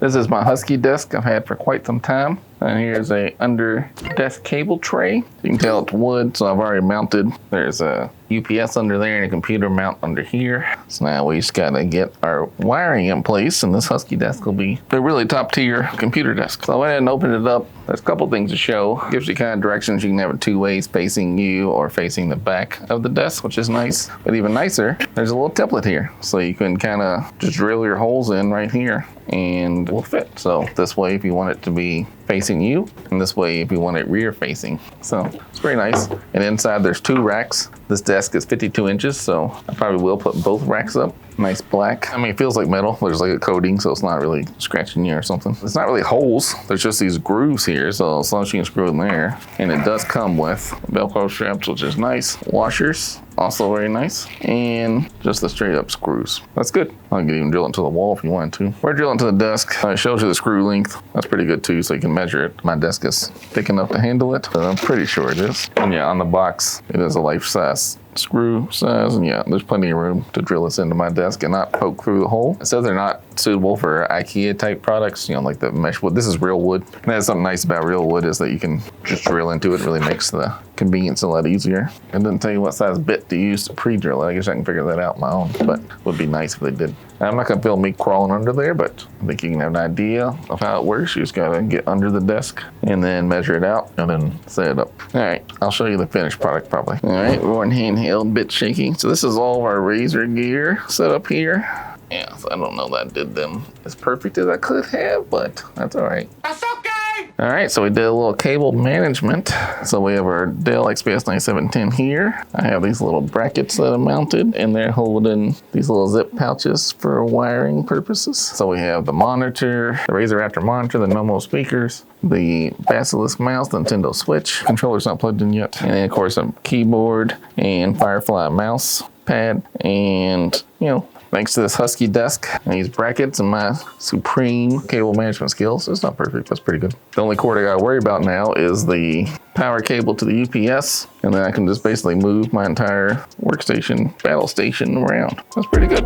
This is my Husky desk I've had for quite some time. And here's a under desk cable tray. You can tell it's wood, so I've already mounted. There's a UPS under there and a computer mount under here. So now we just gotta get our wiring in place, and this Husky desk will be a really top tier computer desk. So I went ahead and opened it up. There's a couple things to show. It gives you kind of directions. You can have it two ways, facing you or facing the back of the desk, which is nice. But even nicer, there's a little template here. So you can kind of just drill your holes in right here and it will fit. So this way, if you want it to be facing you, and this way if you want it rear facing. So it's very nice. And inside there's two racks. This desk is 52 inches, so I probably will put both racks up. Nice black. I mean, it feels like metal. There's like a coating, so it's not really scratching you or something. It's not really holes. There's just these grooves here, so as long as you can screw in there. And it does come with Velcro straps, which is nice. Washers, also very nice. And just the straight up screws. That's good. I can even drill into the wall if you wanted to. Or drill into the desk. It shows you the screw length. That's pretty good too, so you can measure it. My desk is thick enough to handle it, but I'm pretty sure it is. And yeah, on the box, it is a life-size screw size, and yeah, there's plenty of room to drill this into my desk and not poke through the hole. It says they're not suitable for IKEA type products, you know, like the mesh wood. This is real wood. And that's something nice about real wood, is that you can just drill into it. It really makes the convenience a lot easier. It doesn't tell you what size bit to use to pre-drill it. I guess I can figure that out on my own, but it would be nice if they did. I'm not gonna film me crawling under there, but I think you can have an idea of how it works. You just gotta get under the desk and then measure it out and then set it up. All right, I'll show you the finished product probably. All right, we're on handheld bit shaking. So this is all of our razor gear set up here. Yeah, so I don't know that I did them as perfect as I could have, but that's all right. That's okay. All right, so we did a little cable management. So we have our Dell XPS 9710 here. I have these little brackets that are mounted, and they're holding these little zip pouches for wiring purposes. So we have the monitor, the Razer Raptor monitor, the Nomo speakers, the Basilisk mouse, the Nintendo Switch. Controller's not plugged in yet. And then of course a keyboard and Firefly mouse pad, and you know, thanks to this Husky desk and these brackets and my supreme cable management skills, it's not perfect, that's pretty good. The only cord I gotta worry about now is the power cable to the UPS, and then I can just basically move my entire workstation, battle station around. That's pretty good.